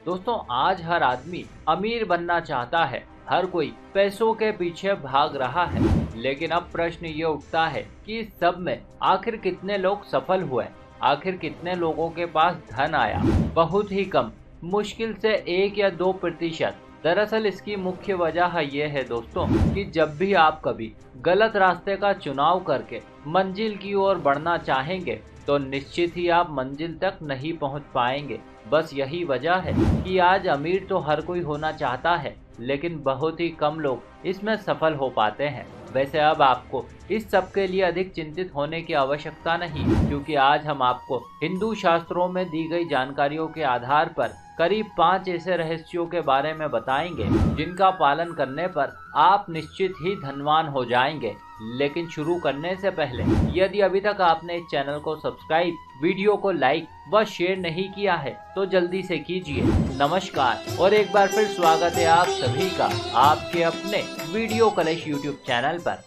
दोस्तों आज हर आदमी अमीर बनना चाहता है, हर कोई पैसों के पीछे भाग रहा है। लेकिन अब प्रश्न ये उठता है कि इस सब में आखिर कितने लोग सफल हुए, आखिर कितने लोगों के पास धन आया? बहुत ही कम, मुश्किल से 1 या 2%। दरअसल इसकी मुख्य वजह यह है दोस्तों कि जब भी आप कभी गलत रास्ते का चुनाव करके मंजिल की ओर बढ़ना चाहेंगे तो निश्चित ही आप मंजिल तक नहीं पहुंच पाएंगे। बस यही वजह है कि आज अमीर तो हर कोई होना चाहता है, लेकिन बहुत ही कम लोग इसमें सफल हो पाते हैं। वैसे अब आपको इस सब के लिए अधिक चिंतित होने की आवश्यकता नहीं, क्योंकि आज हम आपको हिंदू शास्त्रों में दी गई जानकारियों के आधार पर करीब 5 ऐसे रहस्यों के बारे में बताएंगे जिनका पालन करने पर आप निश्चित ही धनवान हो जाएंगे। लेकिन शुरू करने से पहले यदि अभी तक आपने इस चैनल को सब्सक्राइब, वीडियो को लाइक व शेयर नहीं किया है तो जल्दी से कीजिए। नमस्कार और एक बार फिर स्वागत है आप सभी का आपके अपने वीडियो कलेश यूट्यूब चैनल पर।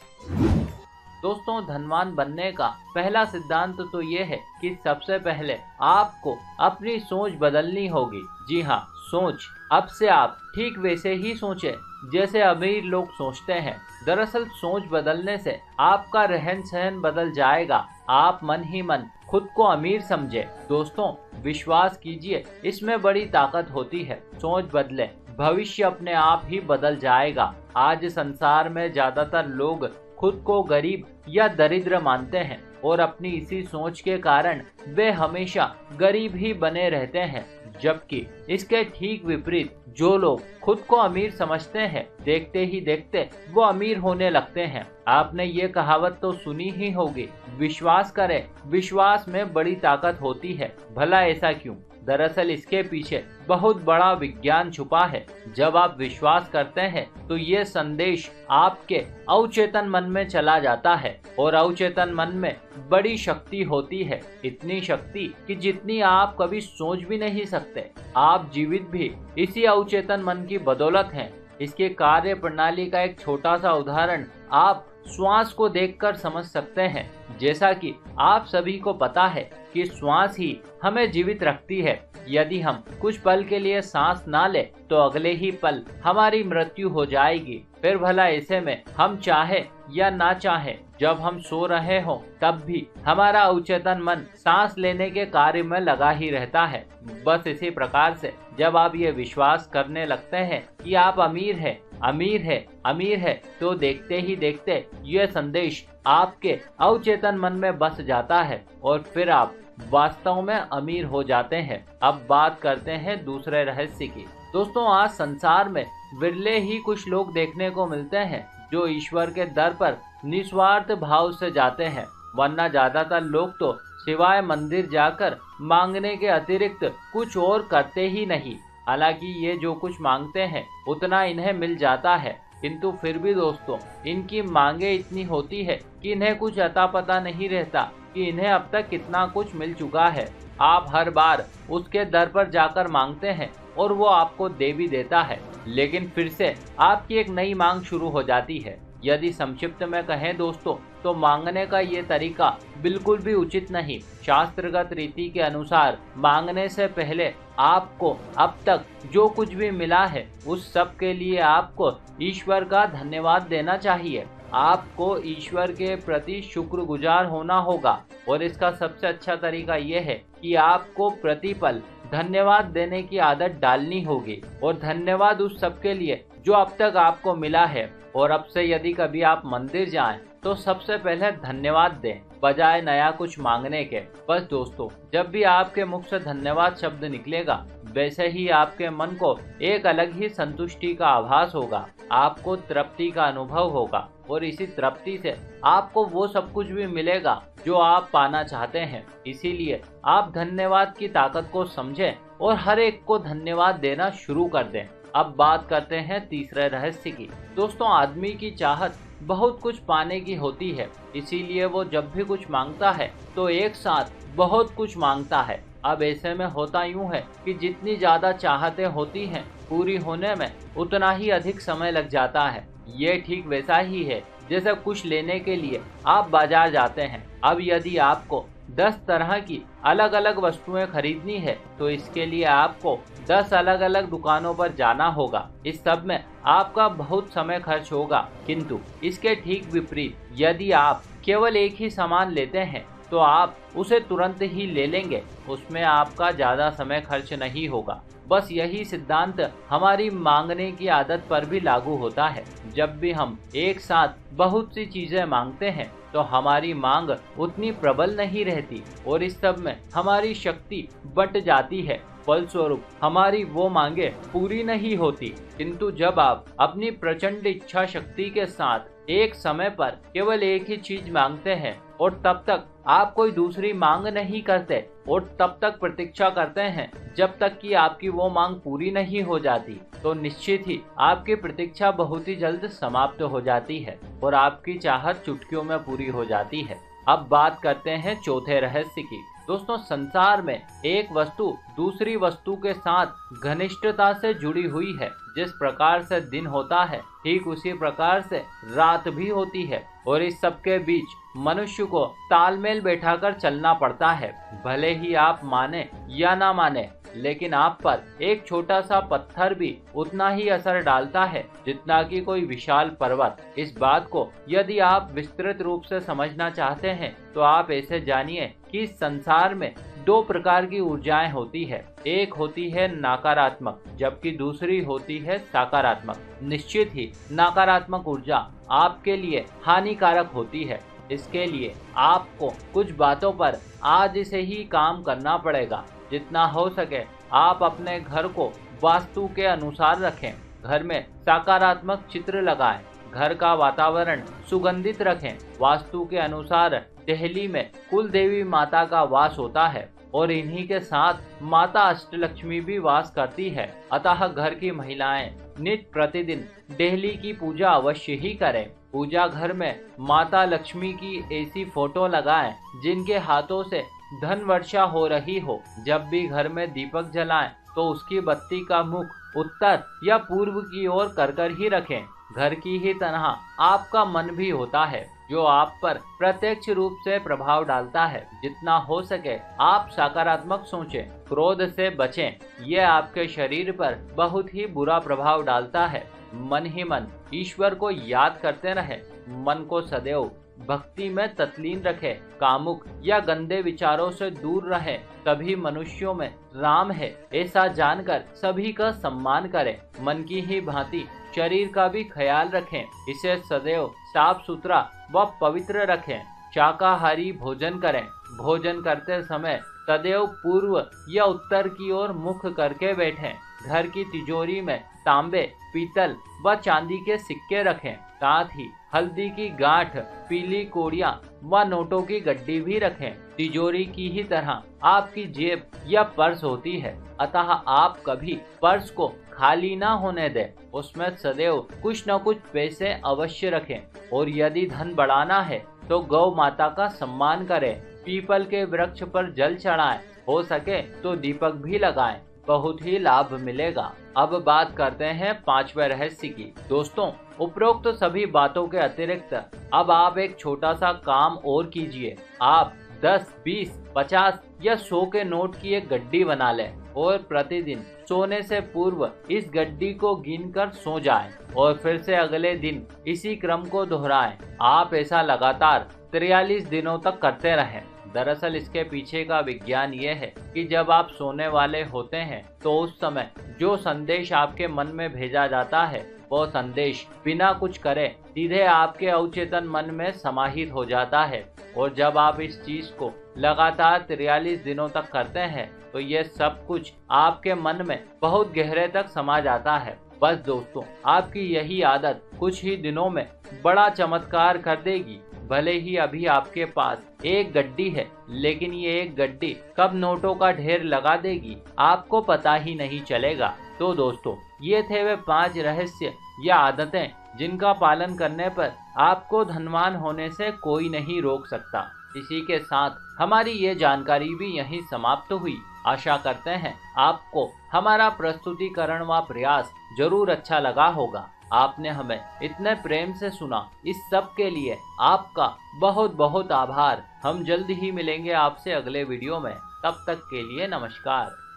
दोस्तों धनवान बनने का पहला सिद्धांत तो ये है कि सबसे पहले आपको अपनी सोच बदलनी होगी। जी हाँ, सोच। अब से आप ठीक वैसे ही सोचें जैसे अमीर लोग सोचते हैं। दरअसल सोच बदलने से आपका रहन सहन बदल जाएगा। आप मन ही मन खुद को अमीर समझे। दोस्तों विश्वास कीजिए, इसमें बड़ी ताकत होती है। सोच बदले, भविष्य अपने आप ही बदल जाएगा। आज संसार में ज्यादातर लोग खुद को गरीब या दरिद्र मानते हैं और अपनी इसी सोच के कारण वे हमेशा गरीब ही बने रहते हैं। जबकि इसके ठीक विपरीत जो लोग खुद को अमीर समझते हैं, देखते ही देखते वो अमीर होने लगते हैं। आपने ये कहावत तो सुनी ही होगी, विश्वास करें, विश्वास में बड़ी ताकत होती है। भला ऐसा क्यों? दरअसल इसके पीछे बहुत बड़ा विज्ञान छुपा है। जब आप विश्वास करते हैं तो ये संदेश आपके अवचेतन मन में चला जाता है और अवचेतन मन में बड़ी शक्ति होती है। इतनी शक्ति कि जितनी आप कभी सोच भी नहीं सकते। आप जीवित भी इसी अवचेतन मन की बदौलत हैं। इसके कार्य प्रणाली का एक छोटा सा उदाहरण आप श्वास को देखकर समझ सकते हैं। जैसा कि आप सभी को पता है कि श्वास ही हमें जीवित रखती है। यदि हम कुछ पल के लिए सांस ना ले तो अगले ही पल हमारी मृत्यु हो जाएगी। फिर भला ऐसे में हम चाहे या ना चाहे, जब हम सो रहे हो तब भी हमारा अवचेतन मन सांस लेने के कार्य में लगा ही रहता है। बस इसी प्रकार से जब आप ये विश्वास करने लगते हैं कि आप अमीर है, अमीर है, अमीर है, तो देखते ही देखते यह संदेश आपके अवचेतन मन में बस जाता है और फिर आप वास्तव में अमीर हो जाते हैं। अब बात करते हैं दूसरे रहस्य की। दोस्तों आज संसार में विरले ही कुछ लोग देखने को मिलते हैं जो ईश्वर के दर पर निस्वार्थ भाव से जाते हैं, वरना ज्यादातर लोग तो सिवाय मंदिर जाकर मांगने के अतिरिक्त कुछ और करते ही नहीं। हालांकि ये जो कुछ मांगते हैं उतना इन्हें मिल जाता है, किंतु फिर भी दोस्तों इनकी मांगे इतनी होती है कि इन्हें कुछ अता पता नहीं रहता कि इन्हें अब तक कितना कुछ मिल चुका है। आप हर बार उसके दर पर जाकर मांगते हैं और वो आपको दे भी देता है, लेकिन फिर से आपकी एक नई मांग शुरू हो जाती है। यदि संक्षिप्त में कहें दोस्तों तो मांगने का ये तरीका बिल्कुल भी उचित नहीं। शास्त्रगत रीति के अनुसार मांगने से पहले आपको अब तक जो कुछ भी मिला है उस सब के लिए आपको ईश्वर का धन्यवाद देना चाहिए। आपको ईश्वर के प्रति शुक्रगुजार होना होगा और इसका सबसे अच्छा तरीका यह है कि आपको प्रतिपल धन्यवाद देने की आदत डालनी होगी और धन्यवाद उस सब के लिए जो अब तक आपको मिला है। और अब से यदि कभी आप मंदिर जाएं तो सबसे पहले धन्यवाद दें बजाय नया कुछ मांगने के। बस दोस्तों जब भी आपके मुख से धन्यवाद शब्द निकलेगा वैसे ही आपके मन को एक अलग ही संतुष्टि का आभास होगा, आपको तृप्ति का अनुभव होगा और इसी तृप्ति से आपको वो सब कुछ भी मिलेगा जो आप पाना चाहते हैं। इसीलिए आप धन्यवाद की ताकत को समझें और हर एक को धन्यवाद देना शुरू कर दें। अब बात करते हैं तीसरे रहस्य की। दोस्तों आदमी की चाहत बहुत कुछ पाने की होती है, इसीलिए वो जब भी कुछ मांगता है तो एक साथ बहुत कुछ मांगता है। अब ऐसे में होता यूं है कि जितनी ज्यादा चाहतें होती हैं पूरी होने में उतना ही अधिक समय लग जाता है। ये ठीक वैसा ही है जैसे कुछ लेने के लिए आप बाजार जाते हैं। अब यदि आपको 10 तरह की अलग अलग वस्तुएं खरीदनी है तो इसके लिए आपको 10 अलग अलग दुकानों पर जाना होगा। इस सब में आपका बहुत समय खर्च होगा, किंतु इसके ठीक विपरीत यदि आप केवल एक ही सामान लेते हैं तो आप उसे तुरंत ही ले लेंगे, उसमें आपका ज़्यादा समय खर्च नहीं होगा। बस यही सिद्धांत हमारी मांगने की आदत पर भी लागू होता है। जब भी हम एक साथ बहुत सी चीजें मांगते हैं तो हमारी मांग उतनी प्रबल नहीं रहती और इस सब में हमारी शक्ति बंट जाती है, फलस्वरूप हमारी वो मांगे पूरी नहीं होती। किंतु जब आप अपनी प्रचंड इच्छा शक्ति के साथ एक समय पर केवल एक ही चीज मांगते हैं और तब तक आप कोई दूसरी मांग नहीं करते और तब तक प्रतीक्षा करते हैं जब तक कि आपकी वो मांग पूरी नहीं हो जाती, तो निश्चित ही आपकी प्रतीक्षा बहुत ही जल्द समाप्त हो जाती है और आपकी चाहत चुटकियों में पूरी हो जाती है। अब बात करते हैं चौथे रहस्य की। दोस्तों, संसार में एक वस्तु दूसरी वस्तु के साथ घनिष्ठता से जुड़ी हुई है। जिस प्रकार से दिन होता है ठीक उसी प्रकार से रात भी होती है और इस सब के बीच मनुष्य को तालमेल बैठाकर चलना पड़ता है। भले ही आप माने या ना माने, लेकिन आप पर एक छोटा सा पत्थर भी उतना ही असर डालता है जितना कि कोई विशाल पर्वत। इस बात को यदि आप विस्तृत रूप से समझना चाहते हैं तो आप ऐसे जानिए कि संसार में दो प्रकार की ऊर्जाएं होती है। एक होती है नकारात्मक जबकि दूसरी होती है सकारात्मक। निश्चित ही नकारात्मक ऊर्जा आपके लिए हानिकारक होती है। इसके लिए आपको कुछ बातों पर आज से ही काम करना पड़ेगा। जितना हो सके आप अपने घर को वास्तु के अनुसार रखें, घर में सकारात्मक चित्र लगाएं, घर का वातावरण सुगंधित रखें। वास्तु के अनुसार दिल्ली में कुल देवी माता का वास होता है और इन्हीं के साथ माता अष्टलक्ष्मी भी वास करती है। अतः घर की महिलाएं नित्य प्रतिदिन दिल्ली की पूजा अवश्य ही करें। पूजा घर में माता लक्ष्मी की ऐसी फोटो लगाएं जिनके हाथों से धन वर्षा हो रही हो। जब भी घर में दीपक जलाएं तो उसकी बत्ती का मुख उत्तर या पूर्व की ओर कर ही रखें। घर की ही तरह आपका मन भी होता है जो आप पर प्रत्यक्ष रूप से प्रभाव डालता है। जितना हो सके आप सकारात्मक सोचें, क्रोध से बचें। ये आपके शरीर पर बहुत ही बुरा प्रभाव डालता है। मन ही मन ईश्वर को याद करते रहें। मन को सदैव भक्ति में तत्लीन रखें। कामुक या गंदे विचारों से दूर रहें। सभी मनुष्यों में राम है ऐसा जानकर सभी का सम्मान करें। मन की ही भांति शरीर का भी ख्याल रखें। इसे सदैव साफ सुथरा व पवित्र रखें। शाकाहारी भोजन करें। भोजन करते समय सदैव पूर्व या उत्तर की ओर मुख करके बैठें। घर की तिजोरी में तांबे, पीतल व चांदी के सिक्के रखें। साथ ही हल्दी की गांठ, पीली कोड़ियां व नोटों की गड्डी भी रखें। तिजोरी की ही तरह आपकी जेब या पर्स होती है, अतः आप कभी पर्स को खाली ना होने दें। उसमें सदैव कुछ न कुछ पैसे अवश्य रखें। और यदि धन बढ़ाना है तो गौ माता का सम्मान करें। पीपल के वृक्ष पर जल चढ़ाएं। हो सके तो दीपक भी लगाएं, बहुत ही लाभ मिलेगा। अब बात करते हैं पांचवें रहस्य की। दोस्तों, उपरोक्त सभी बातों के अतिरिक्त अब आप एक छोटा सा काम और कीजिए। आप 10, 20, 50 या 100 के नोट की एक गड्डी बना लें और प्रतिदिन सोने से पूर्व इस गड्डी को गिनकर सो जाएं और फिर से अगले दिन इसी क्रम को दोहराएं। आप ऐसा लगातार 43 दिनों तक करते रहें। दरअसल इसके पीछे का विज्ञान ये है कि जब आप सोने वाले होते हैं तो उस समय जो संदेश आपके मन में भेजा जाता है वो संदेश बिना कुछ करे सीधे आपके अवचेतन मन में समाहित हो जाता है। और जब आप इस चीज को लगातार 43 दिनों तक करते हैं तो ये सब कुछ आपके मन में बहुत गहरे तक समा जाता है। बस दोस्तों, आपकी यही आदत कुछ ही दिनों में बड़ा चमत्कार कर देगी। भले ही अभी आपके पास एक गड्डी है, लेकिन ये एक गड्डी कब नोटों का ढेर लगा देगी आपको पता ही नहीं चलेगा। तो दोस्तों, ये थे वे 5 रहस्य या आदतें जिनका पालन करने पर आपको धनवान होने से कोई नहीं रोक सकता। इसी के साथ हमारी ये जानकारी भी यहीं समाप्त हुई। आशा करते हैं आपको हमारा प्रस्तुतिकरण व प्रयास जरूर अच्छा लगा होगा। आपने हमें इतने प्रेम से सुना, इस सब के लिए आपका बहुत बहुत आभार। हम जल्द ही मिलेंगे आपसे अगले वीडियो में। तब तक के लिए नमस्कार।